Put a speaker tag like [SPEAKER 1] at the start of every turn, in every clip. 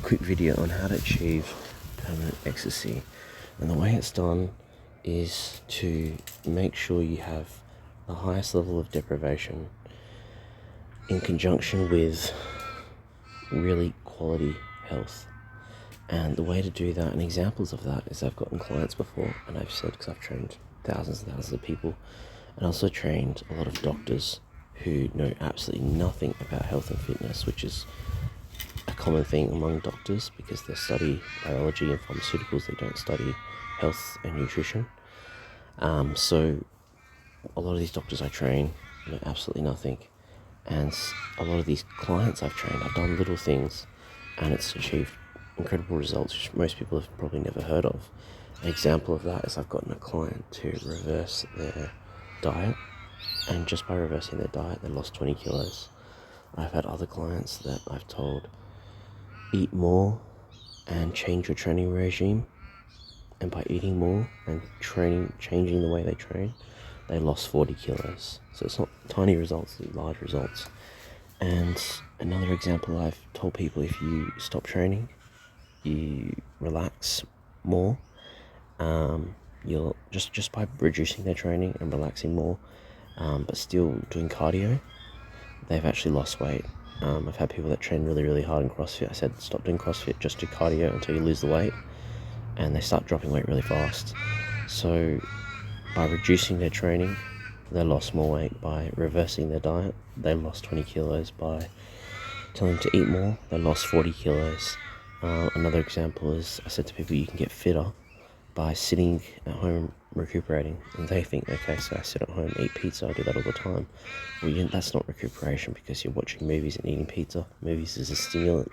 [SPEAKER 1] quick video on how to achieve permanent ecstasy. And the way it's done is to make sure you have the highest level of deprivation in conjunction with really quality health. And the way to do that, and examples of that, is I've gotten clients before, and I've said, because I've trained thousands and thousands of people, and also trained a lot of doctors who know absolutely nothing about health and fitness, which is a common thing among doctors because they study biology and pharmaceuticals, they don't study health and nutrition. So a lot of these doctors I train know absolutely nothing, and a lot of these clients I've trained, I've done little things and it's achieved incredible results which most people have probably never heard of. An example of that is I've gotten a client to reverse their diet, and just by reversing their diet they lost 20 kilos. I've had other clients that I've told, eat more and change your training regime, and by eating more and changing the way they train, they lost 40 kilos. So it's not tiny results, it's large results. And another example, I've told people, if you stop training, you relax more, you'll just by reducing their training and relaxing more, but still doing cardio, they've actually lost weight. I've had people that train really hard in CrossFit. I said, stop doing CrossFit, just do cardio until you lose the weight, and they start dropping weight really fast. So by reducing their training, they lost more weight. By reversing their diet, they lost 20 kilos. By telling them to eat more, they lost 40 kilos. Another example is, I said to people, you can get fitter by sitting at home recuperating, and they think, okay, so I sit at home, eat pizza, I do that all the time. Well, that's not recuperation, because you're watching movies and eating pizza. Movies is a stimulant.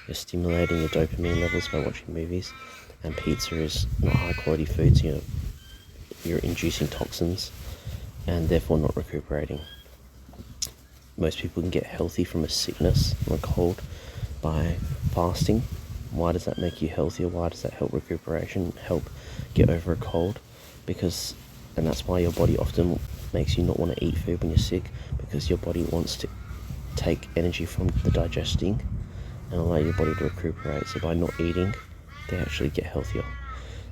[SPEAKER 1] You're stimulating your dopamine levels by watching movies, and pizza is not high quality food, so you're inducing toxins and therefore not recuperating. Most people can get healthy from a sickness or a cold by fasting. Why does that make you healthier? Why does that help recuperation, help get over a cold? And that's why your body often makes you not want to eat food when you're sick, because your body wants to take energy from the digesting and allow your body to recuperate. So by not eating, they actually get healthier.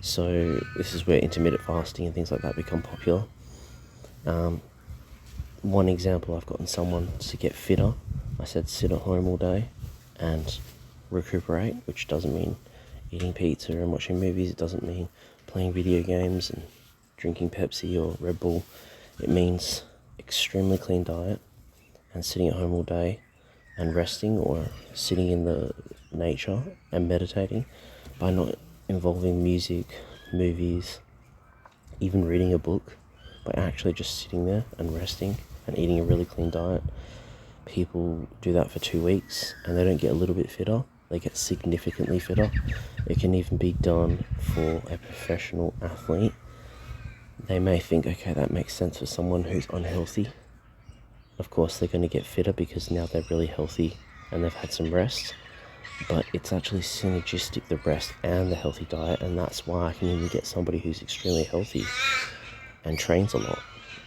[SPEAKER 1] So this is where intermittent fasting and things like that become popular. One example, I've gotten someone to get fitter. I said, sit at home all day and recuperate, which doesn't mean eating pizza and watching movies. It doesn't mean playing video games and drinking Pepsi or Red Bull. It means extremely clean diet and sitting at home all day and resting, or sitting in the nature and meditating, by not involving music, movies, even reading a book, by actually just sitting there and resting and eating a really clean diet. People do that for 2 weeks and they don't get a little bit fitter, they get significantly fitter. It can even be done for a professional athlete. They may think, okay, that makes sense for someone who's unhealthy. Of course they're going to get fitter because now they're really healthy and they've had some rest, but it's actually synergistic, the rest and the healthy diet. And that's why I can even get somebody who's extremely healthy and trains a lot,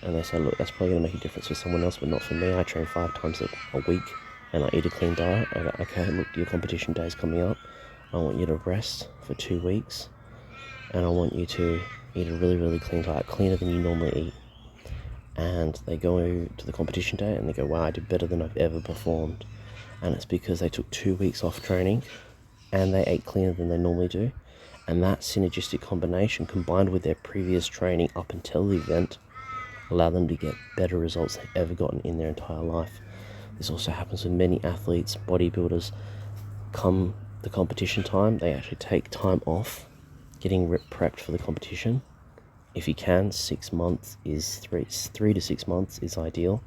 [SPEAKER 1] and they say, look, that's probably going to make a difference for someone else, but not for me. I train 5 times a week and I eat a clean diet. I go, okay, look, your competition day is coming up. I want you to rest for 2 weeks and I want you to eat a really clean diet, cleaner than you normally eat. And they go to the competition day and they go, wow, I did better than I've ever performed. And it's because they took 2 weeks off training and they ate cleaner than they normally do. And that synergistic combination, combined with their previous training up until the event, allow them to get better results they've ever gotten in their entire life. This also happens with many athletes, bodybuilders. Come the competition time, they actually take time off getting prepped for the competition. If you can, 6 months is 3 to 6 months is ideal.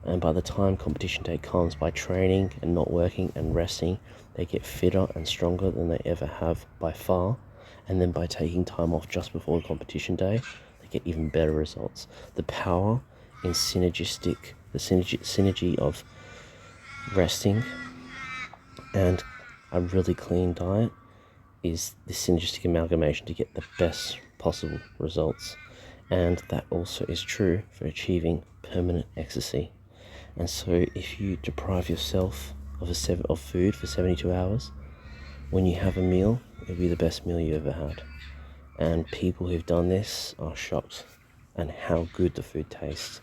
[SPEAKER 1] And by the time competition day comes, by training and not working and resting, they get fitter and stronger than they ever have by far. And then by taking time off just before the competition day, they get even better results. The power in synergistic, the synergy of resting and a really clean diet, is the synergistic amalgamation to get the best possible results. And that also is true for achieving permanent ecstasy. And so if you deprive yourself of food for 72 hours, when you have a meal, it'll be the best meal you ever had. And people who've done this are shocked at how good the food tastes.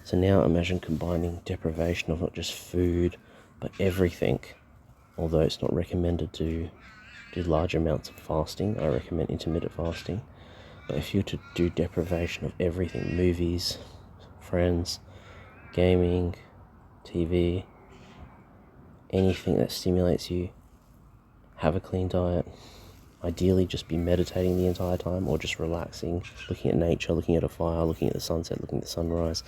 [SPEAKER 1] So now imagine combining deprivation of not just food, but everything. Although it's not recommended to do large amounts of fasting, I recommend intermittent fasting. But if you were to do deprivation of everything, movies, friends, gaming, TV, anything that stimulates you, have a clean diet, ideally just be meditating the entire time or just relaxing, looking at nature, looking at a fire, looking at the sunset, looking at the sunrise,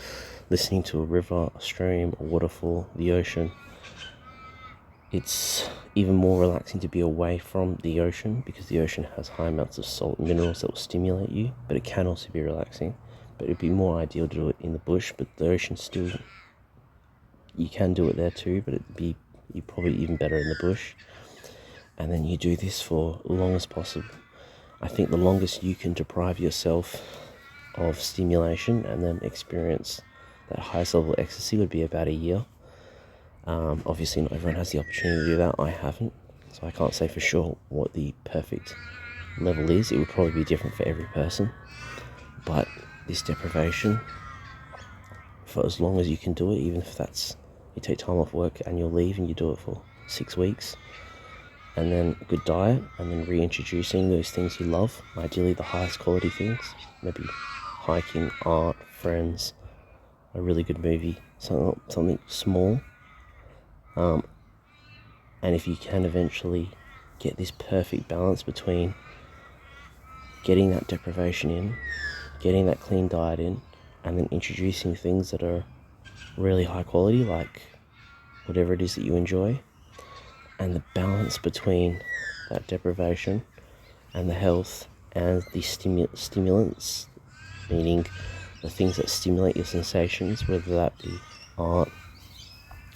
[SPEAKER 1] listening to a river, a stream, a waterfall, the ocean. It's even more relaxing to be away from the ocean because the ocean has high amounts of salt and minerals that will stimulate you, but it can also be relaxing. But it'd be more ideal to do it in the bush, but the ocean still, you can do it there too, but you're probably even better in the bush. And then you do this for as long as possible. I think the longest you can deprive yourself of stimulation and then experience that highest level of ecstasy would be about a year. Obviously not everyone has the opportunity to do that. I haven't, so I can't say for sure what the perfect level is. It would probably be different for every person, but this deprivation, for as long as you can do it, even if that's you take time off work, annual leave, and you do it for 6 weeks, and then good diet, and then reintroducing those things you love, ideally the highest quality things, maybe hiking, art, friends, a really good movie, something small. And if you can eventually get this perfect balance between getting that deprivation in, getting that clean diet in, and then introducing things that are really high quality, like whatever it is that you enjoy, and the balance between that deprivation and the health and the stimulants, meaning the things that stimulate your sensations, whether that be art,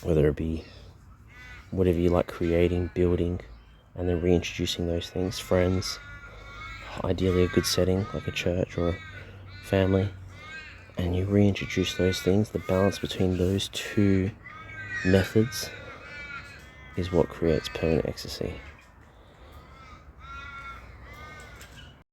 [SPEAKER 1] whether it be whatever you like creating, building, and then reintroducing those things, friends, ideally a good setting like a church or a family, and you reintroduce those things. The balance between those two methods is what creates permanent ecstasy.